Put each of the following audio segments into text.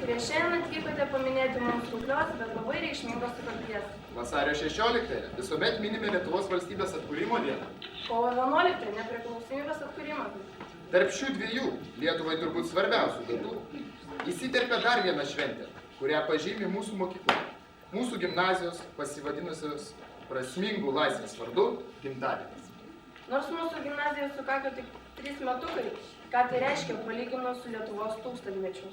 kurie šiandien atvykote paminėti mums kuklios, bet labai reikšmingos sukakties. Vasario 16 visuomet minime Lietuvos valstybės atkūrimo dieną. Kovo 11 nepriklausomybės atkūrimas. Tarp šių dviejų Lietuvai turbūt svarbiausių datų įsiterpia dar viena šventė, kurią pažymi mūsų mokykla. Mūsų gimnazijos pasivadinusios prasmingų laisvės vardu gimtadienis. Nors mūsų gimnazijai sukako tik 3 metukai, ką tai reiškia palyginus su Lietuvos tūkstantmečiu.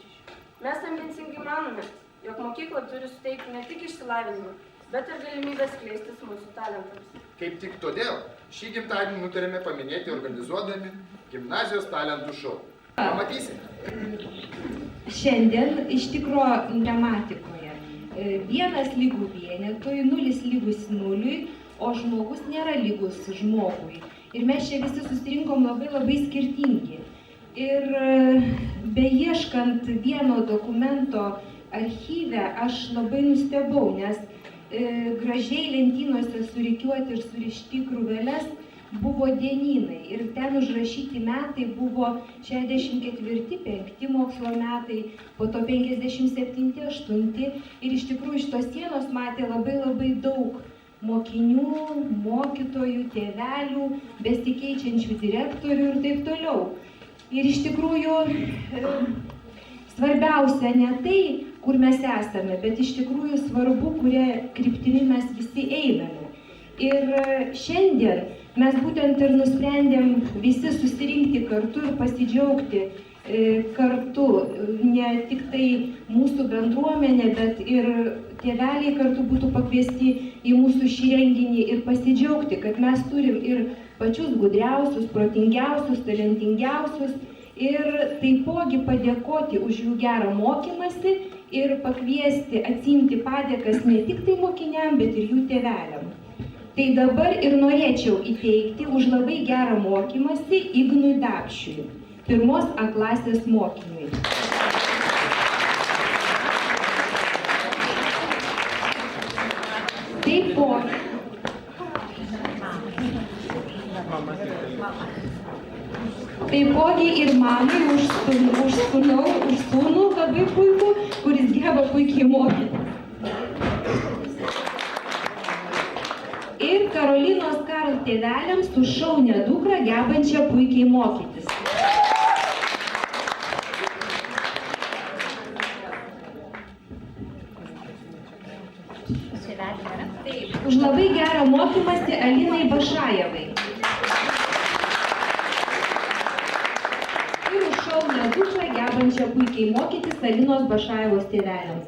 Mes ambicingai manome, jog mokykla turi suteikti ne tik išsilavinimą, bet ir galimybę skleistis mūsų talentams. Kaip tik todėl šį gimtadienį nutarėme paminėti organizuodami gimnazijos talentų šou. Pamatysime. Šiandien iš tikro gramatikoje 1 lygu vienetui, 0 lygus 0, o žmogus nėra lygus žmogui. Ir mes čia visi susirinkom labai skirtingi. Ir beieškant vieno dokumento archyve aš labai nustebau, nes gražiai lentynose surikiuoti ir surišti krūveles buvo dienynai. Ir ten užrašyti metai buvo 64-5 mokslo metai, po to 57-8. Ir iš tikrųjų šitos sienos matė labai daug mokinių, mokytojų, tėvelių, besikeičiančių direktorių ir taip toliau. Ir iš tikrųjų svarbiausia ne tai, kur mes esame, bet iš tikrųjų svarbu, kuria kryptimi mes visi einame. Ir šiandien mes būtent ir nusprendėm visi susirinkti kartu ir pasidžiaugti kartu, ne tik tai mūsų bendruomenė, bet ir tėveliai kartu būtų pakviesti į mūsų šį renginį ir pasidžiaugti, kad mes turim ir pačius gudriausius, protingiausius, talentingiausius ir taipogi padėkoti už jų gerą mokymąsi ir pakviesti atsiimti padėkas ne tik tai mokiniam, bet ir jų tėveliam. Tai dabar ir norėčiau įteikti už labai gerą mokymąsi Ignui Dapšiui, 1 A klasės mokiniui. Taipogi ir mamai už sūnų labai puikų, kuris geba puikiai mokyti. Ir Karolinos Karl tėveliams už šaunią dukrą gebančią puikiai mokytis. Už labai gerą mokymąsi Alinai Bašajevai. Ir už šaunią dukrą gebančią puikiai mokytis Alinos Bašajevos tėveliams.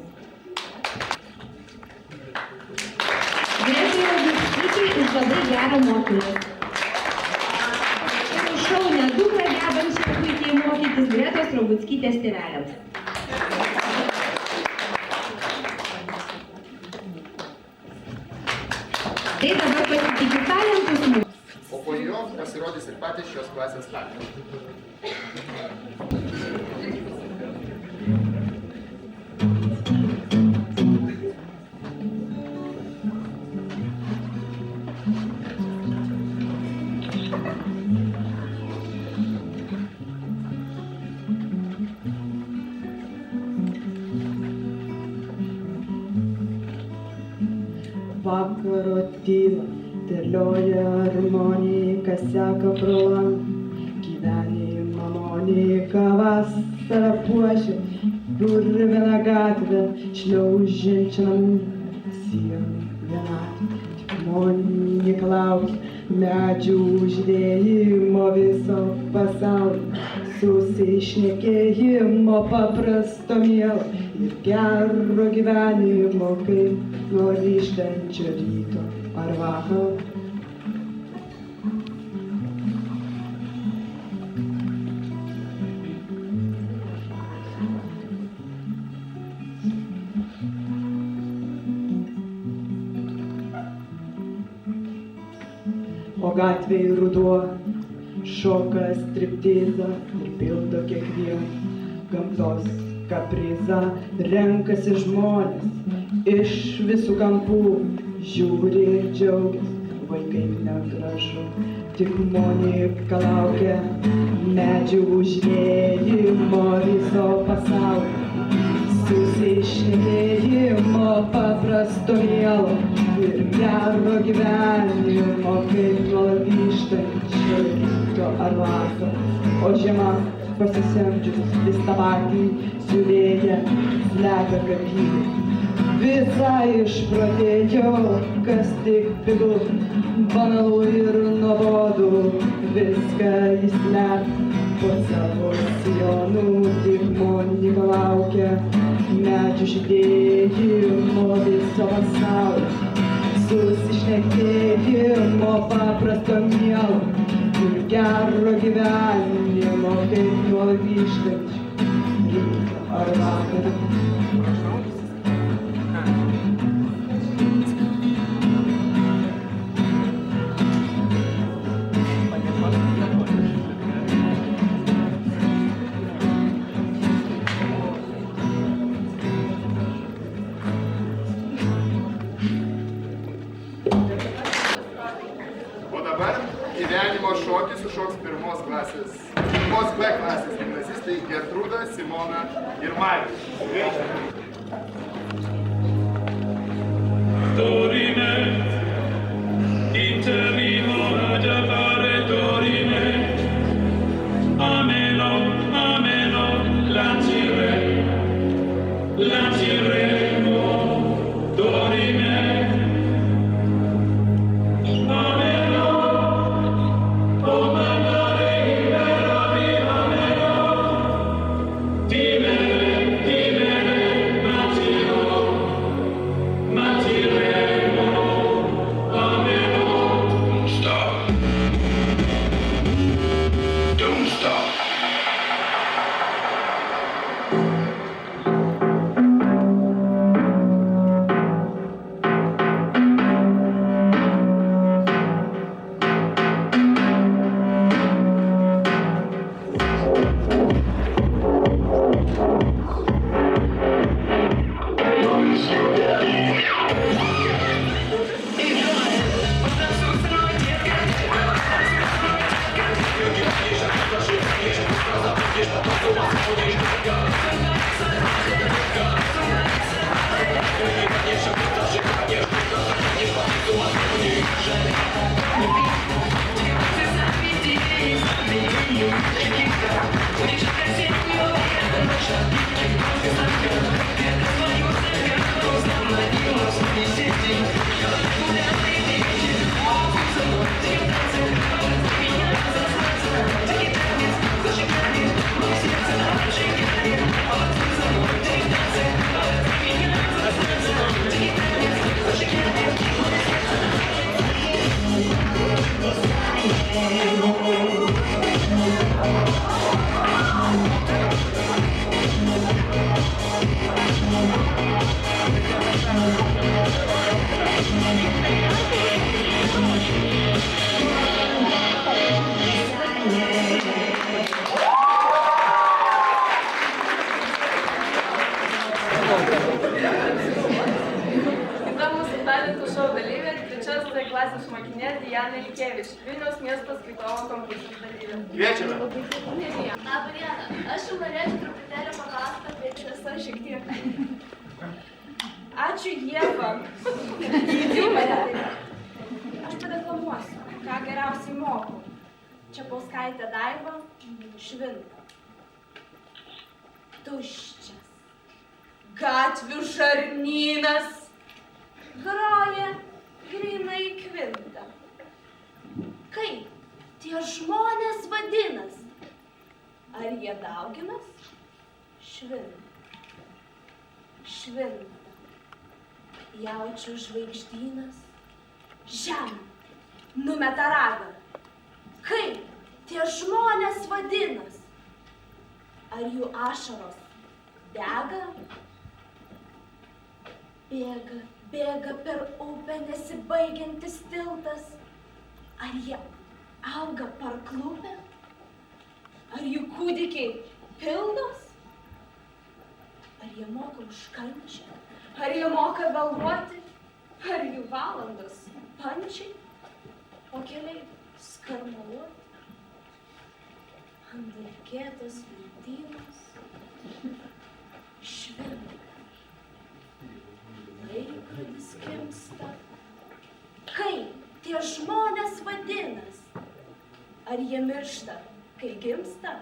Gretai Roguckytei už labai gerą mokymąsi. Ir už šaunią dukrą gebančią puikiai mokytis Gretos Roguckytės tėveliams. Tai dabar pasitikti talentus mūsų. O po jo pasirodys ir patys šios klasės talentai. Vakaro tyla, terlioja harmonika seka pro langą. Gyvenimą monika vasarą puošia, purviną gatvę šliaužiančią namų. Sienų vienatvė, tik monika laukia medžių žydėjimo viso pasaulio. Susišnekėjimo paprasto mielo ir gero gyvenimo, kaip nuo ryžtančio ryto ar vakaro. O gatvėj ruduo šoka striptizą ir pildo kiekvieną gamtos kaprizą. Renkasi žmonės iš visų kampų, žiūri ir džiaugiasi, vaikai negražu. Tik Monika laukia medžių užliejimo viso pasaulio. Su šnekėjimo paprasto mielo ir gero gyvenimo, kaip nuolat grįžtančio ryto ar vakaro. O žiema pasisemdžius vis tą patį siūlėję slepia kapinį. Visai išprotėjau, kas tik pigu, banalu ir nuobodu, viską jis slepia. Po savo sijonų tik Monika laukia medžių žydėjimo viso pasaulio, susišnekėjimo paprasto mielo ir gero gyvenimo, kaip nuolat grįžtančių ryto ar vakaro. Gyvenimo šokį sušoks pirmos B klasės gimnazistai Gertrūda, Simona ir Marius. Dorime, interrimo ad appare dorime, ameno, lanciremo, dorime. Vilniaus miesto skaitovo konkursų dalyvė. Kviečiame. Labą dieną. Aš jau norėčiau truputėlį papasakoti apie tiesą šiek tiek. Ačiū, Ieva. Aš padeklamuosiu, ką geriausiai moku. Čepauskaitė Daiva, Švinta. Tuščias. Gatvių žarnynas. Groja grynai Kvinta. Kaip tie žmonės vadinas? Ar jie dauginas? Švinta. Jaučių žvaigždynas. Žemė numeta ragą. Kaip tie žmonės vadinas? Ar jų ašaros dega? Bėga per upę nesibaigiantis tiltas. Ar jie auga parklupę? Ar jų kūdikiai pilnos? Ar jie moka užkančią? Ar jie moka vėluoti? Ar jų valandos pančiai? O keliai skarmaluoti? Ant dalkėtos lentynos? Švinta. tie žmonės vadinas? Ar jie miršta, kai gimsta?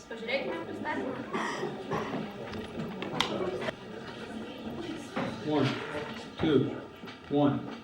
Pažiūrėkime pristatymą. 1, 2, 1.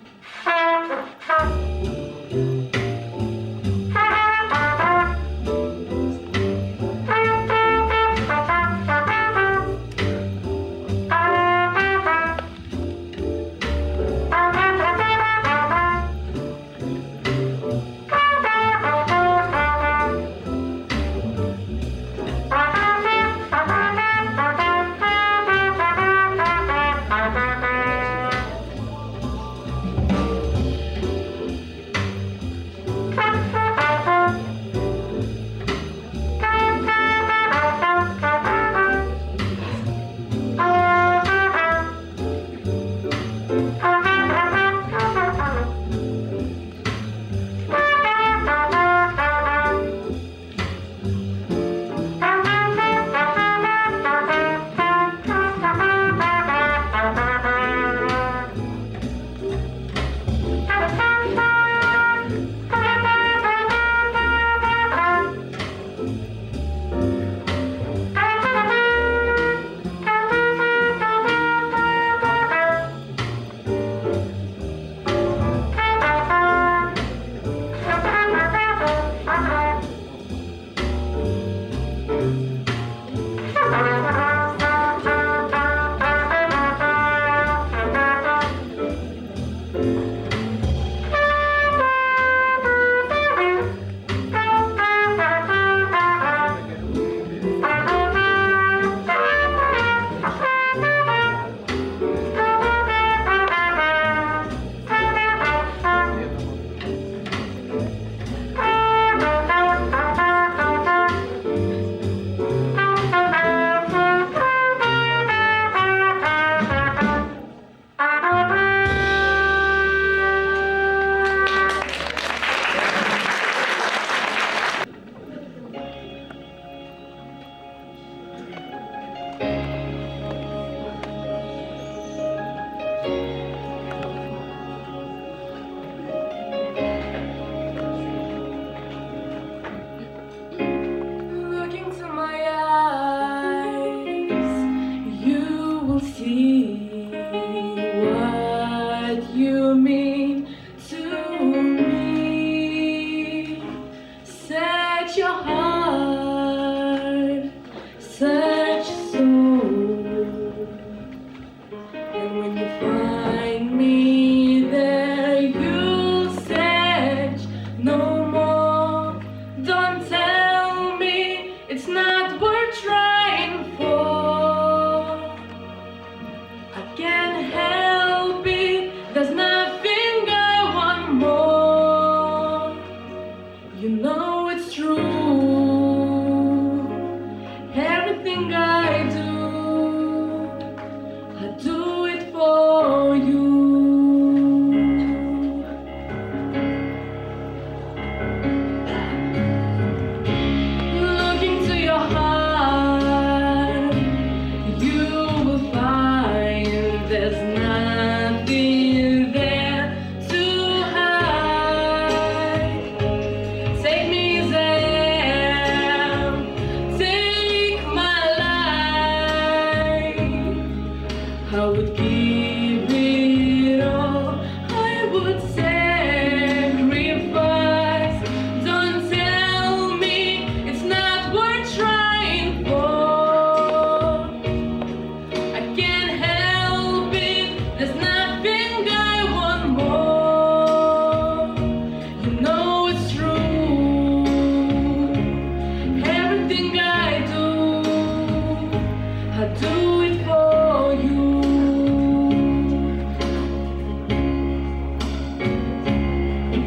I'd do it for you.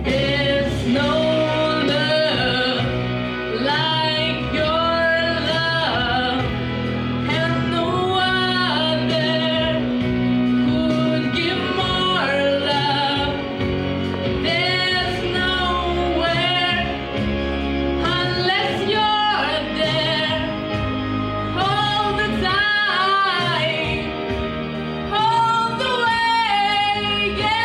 There's no love like your love, and no other could give more love. There's nowhere unless you're there all the time, all the way, yeah.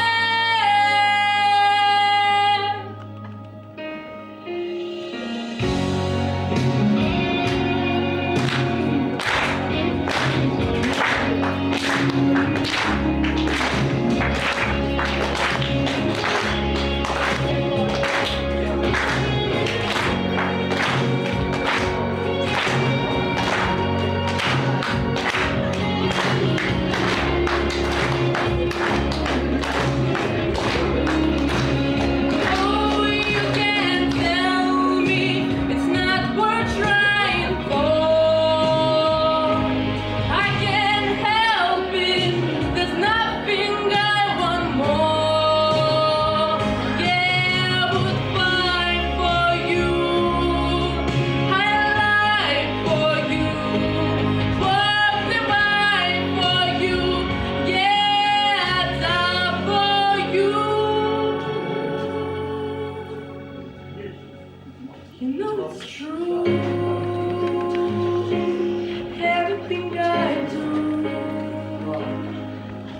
Oh, you can tell me it's not worth trying for. I can't help it, there's nothing I want more. Yeah, I would fight for you, I lie for you, walk the line for you. Yeah, I die for you. You know it's true. Everything I do,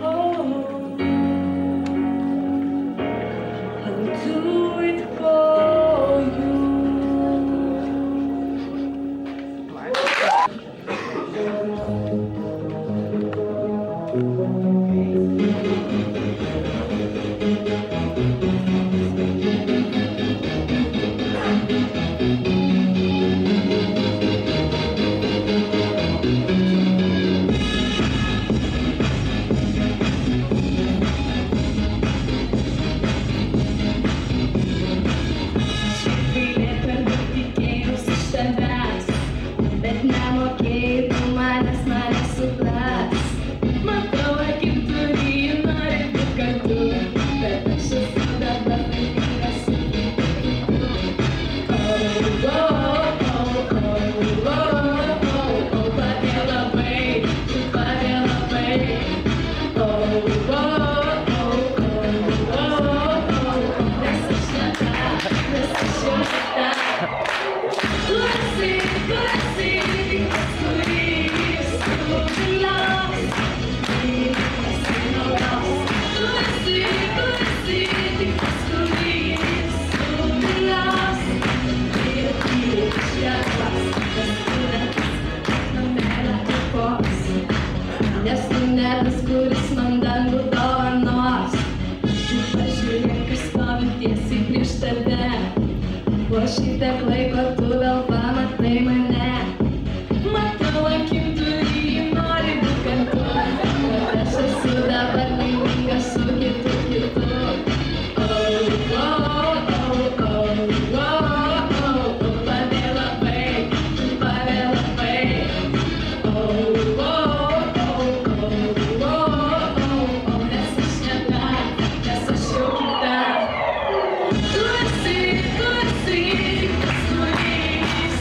oh, I'll do it for you. Širdyje per daug tikėjausi iš tavęs, bet nemokėjai tu manęs supras. Matau, akim turi, nori būt kartu, bet aš esu dabar laimingas su kitu. Pavėlavai, pavėlavai. Nes aš ne ta, nes aš jau ne ta. Tu esi tik paskuris, tu vilios, esi naudos. Tu esi tik paskuris, tu vilios, ir šviesos, nes tu netas, nuo meilė taikos. Nes tu ne tas, kuris man dangų dovanos. Tu pažiūrėk, kas stovi tiesiai prieš tave. Po šitiek laiko tu vėl pamatai mane. Matau, akim turi, nori būt kartu, bet aš esu dabar laimingas su kitu. Pavėlavai, pavėlavai. Nes aš ne ta, nes aš jau kita. Tu esi tik paskuris,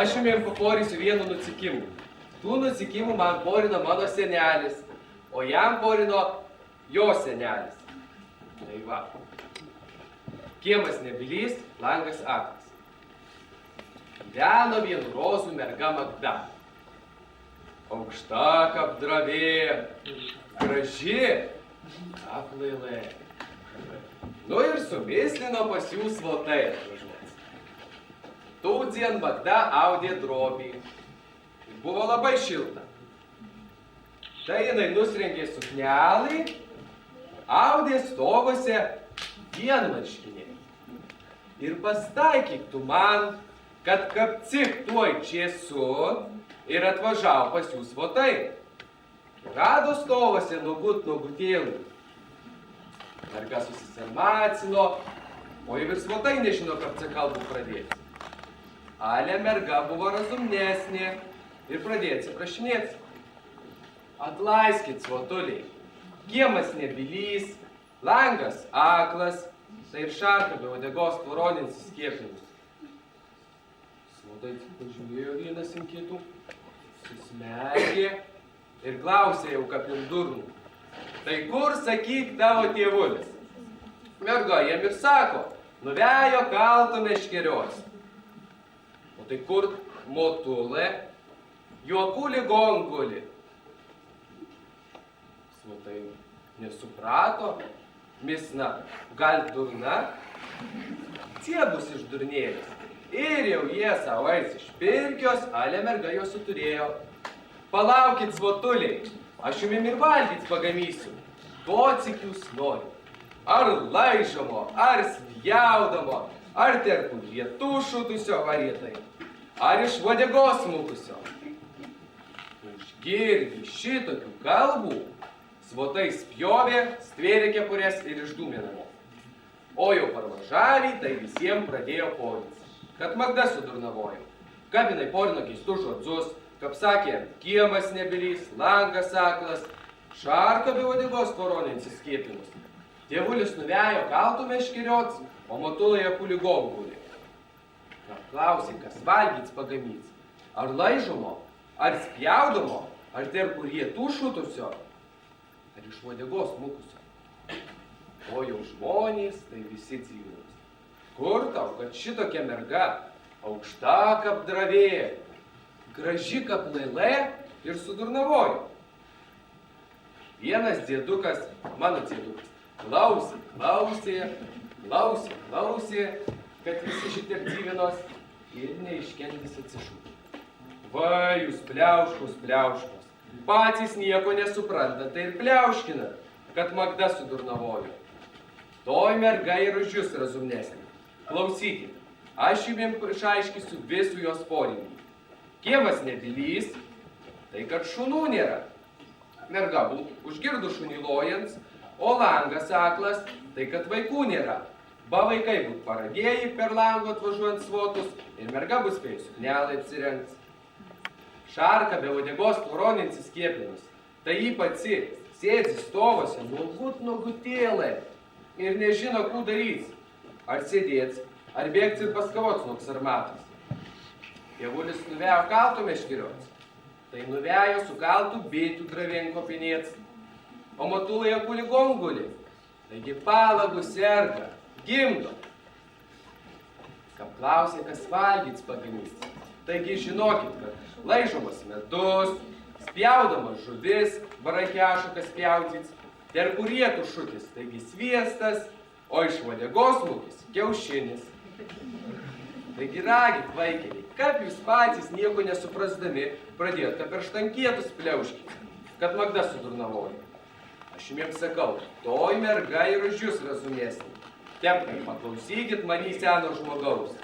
Aš jums paporysiu vienu nucikimu. Tų nucikimų man porino mano senelis, o jam porino jo senelis. Tai va. Kiemas nebylys, langas aklas. Gyveno vienu rozų merga Magda. Aukšta kaip dravė, graži kaip lailė. Nu ir sumislino pas jų svotai atvažiuos. Tūdien Magda audė drobį. Buvo labai šilta. Tai jinai nusrengė suknelį, audė stovose vienmarškiniai. Ir pastaikyk tu man, kad kapcik tuoj čiesu ir atvažiavo pas jų svotai. Rado stovose nugutėlų. Merga susisermacino, o ir svotai nežino, kaip čia kalbų pradėti. Ale merga buvo razumnesnė ir pradėjo atsiprašinėti. Atleiskit, svotuliai, kiemas nebylys, langas aklas, tai ir šarka be uodegos tvoroninsis skiepinius. Svotai pažiūrėjo vienas ant kitų, susmerkė ir klausė jau kapim durnų. Tai kur, sakyk, tavo tėvulis? Merga jam ir sako, nuvejo kaltų meškerios. O tai kur motulė? Juokų ligon guli. Svotai nesuprato, misna, gal durna? Tie bus iš durnėlis. Ir jau jie savo eis iš pirkios, ale merga jo suturėjo. Palaukit, svotuliai, aš jums ir valgyt pagamysiu. To cik jūs nori. Ar laižomo, ar spjaudamo, ar terpų lietų šutusio varietai, ar iš uodegos mūkusio. Išgirdi šitokių kalbų, svotai spjovė, stvėrė kepurės ir išdūmė namo. O jau parvažiavį, tai visiems pradėjo porins, kad Magda sudurnavojo. Kaip jinai porino keistus žodžius, kaip sakė, kiemas nebylys, langas aklas, šarka be uodegos tvoroninsis skiepinus. Tėvulis nuvejo kaltų meškeriots, o motulai apų ligom guli. Kaip klausė, kas valgyts pagamyts, ar laižomo, ar spjaudomo, ar terpų lietų šutusio, ar iš uodegos mūkusio. O jau žmonės, tai visi dzīvūs. Kur tau, kad šitokia merga, aukšta kaip dravė, graži kaip lailė ir sudurnavojo. Vienas dėdukas, mano dėdukas, klausė, kad visi šitiek dzīvinos ir neiškendis atsišūkė. Va, jūs pliauškos. Patys nieko nesuprantate ir pliauškinat, kad Magda sudurnavojo. Toj merga ir už jūs razumnesnė. Klausykit, aš jums išaiškysiu visų jos porinį. Kiemas nebylys, tai kad šunų nėra. Merga užgirdo šunį lojant, o langas aklas, tai kad vaikų nėra. Ba vaikai būt paragėjai per lango atvažiuojant svotus ir merga bus spėjus suknelą apsirengt. Šarka be uodegos tvoroninsis skiepinus, tai jį pati sėdzi stovose nugutėlė ir nežino, kų darys. Ar sėdėts, ar bėgts ir paskavots nuoks ar matas. Tėvulis nuvejo kaltų meškeriots, tai nuvejo su kaltų bėtų dravien kopinėts. O motulai apų ligom guli, taigi palagų serga, gimdo. Kaip klausė, kas valgyts pagamys, taigi žinokit, kad laižomas medus, spjaudamas žuvis, barakiašukas spjaudyts, terpurietų šukis, taigi sviestas, o iš uodegos mūkis kiaušinis. Taigi ragit, vaikeliai, kaip jūs patys nieko nesuprasdami pradėjot, kad per štankietus pliauškit, kad Magda sudurnavojo. Aš jums sakau, toj merga ir už jūs razumesnė. Tepkai, paklausykit manį seno žmogaus.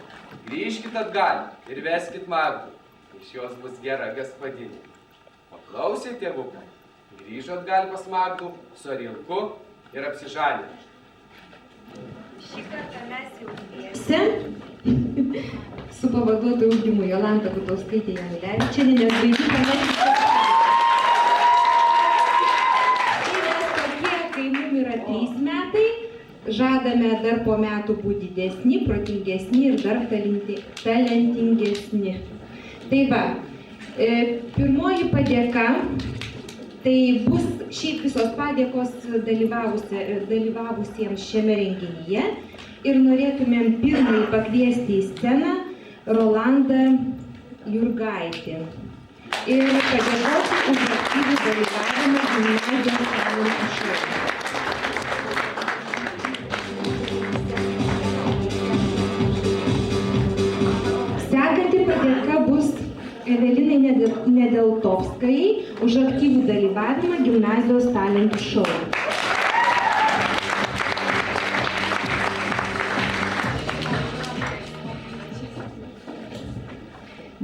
Grįžkit atgal ir veskit Magdą. Iš jos bus gera gaspadinė. Paklausė tėvuką. Grįžo atgal pas Magdų, su arilku ir apsižalinė. Šį kartą mes jau dviese su pavaduotoju ugdymu Jolanta Gutauskaitė Janulevičienė, nes vaikų panašiai. Kai mums yra 3 metai, žadame dar po metų būti didesni, protingesni ir dar talentingesni. Tai va, pirmoji padėka, tai bus šiaip visos padėkos dalyvavusiems šiame renginyje ir norėtumėm pirmai pakviesti į sceną Rolandą Jurgaitį ir padėkoti už aktyvų dalyvavimą gimnazijos talentų šou. Sekanti padėka bus Evelinai Nedeltovskai už aktyvų dalyvavimą gimnazijos talentų šou.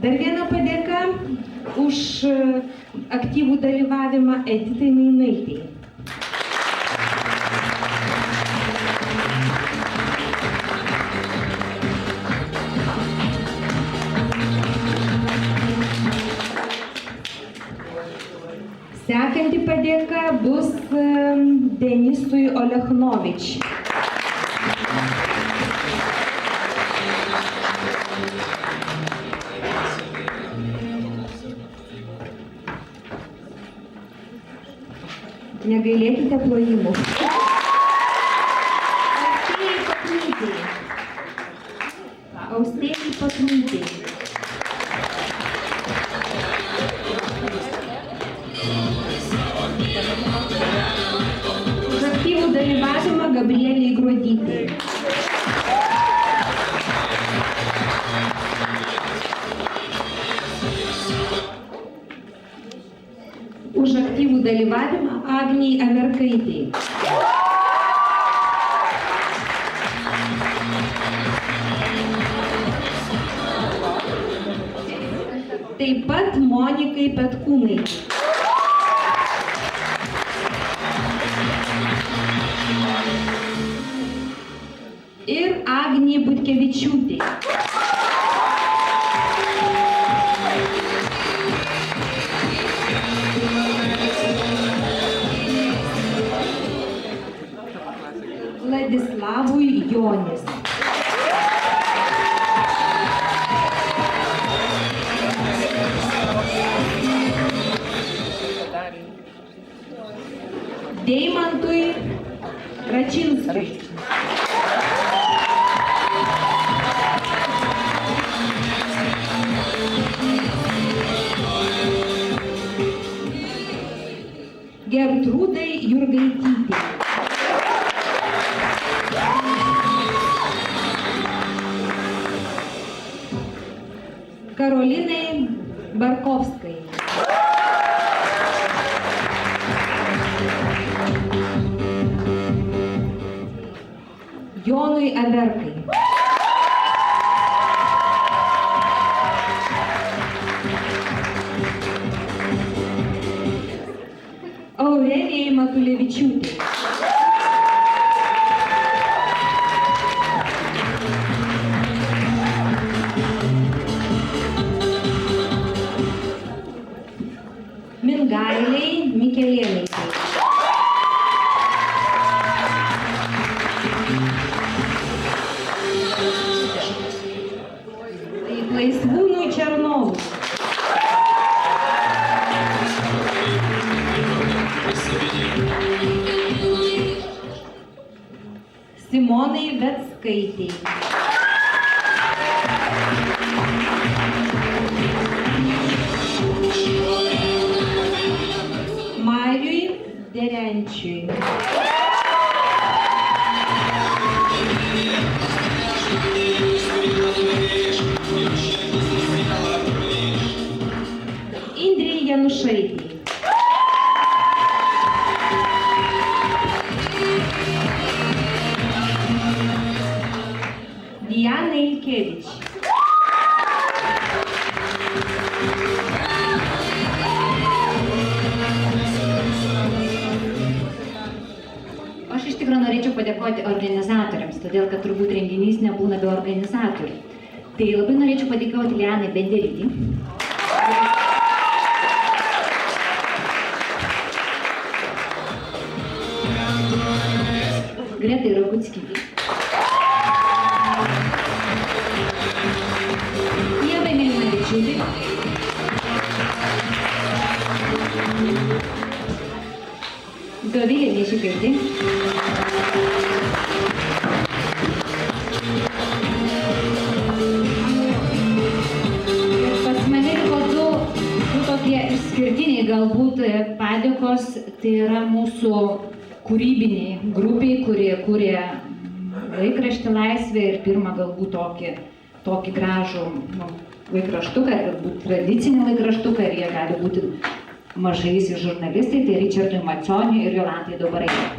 Dar viena padėka už aktyvų dalyvavimą Editai Nainaitei. Sekanti padėka bus Denisui Olechnovič. Negailėkite plojimų. Austėjai Paknytei. Už aktyvų dalyvavimą Gabrielei Gruodytei. Už aktyvų dalyvavimą Agniai Amerkaitei. Taip pat Monikai Petkūnaitei. Ir Agnijai Butkevičiūtei. Vladislavui Jonis. Deimantui Račinskui. Gertrūdai Jurgaitytei. Karolinai Barkovskai. Jonui Averkai. Aurelijai Matulevičiūtei. Mingailei Mikelėnaitei. Laisvūnui Černovui. Simonai Veckaitei. Mariui Derenčiui. Indrei Janušaitei. Dianai Ilkevič. Aš iš tikrųjų norėčiau padėkoti organizatoriams, todėl kad turbūt renginys nebūna be organizatorių. Tai labai norėčiau padėkoti Lianai Bendelytei. Gretai Roguckytei. Ievai Milinavičiūtei. Dovilė Nešikaitė. Ir pas mane liko du tokie išskirtiniai galbūt padėkos, tai yra mūsų kūrybiniai grupiai, kurie kūrė laikraštį Laisvė ir pirmą galbūt tokį gražų laikraštuką, galbūt tradicinį laikraštuką, ir jie gali būti mažaisiais žurnalistai, tai Ričardui Macioniui ir Jolantai Daubaraitei.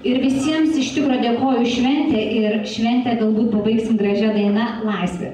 Ir visiems iš tikro dėkoju šventę ir šventę galbūt pabaigsim gražią dainą Laisvė.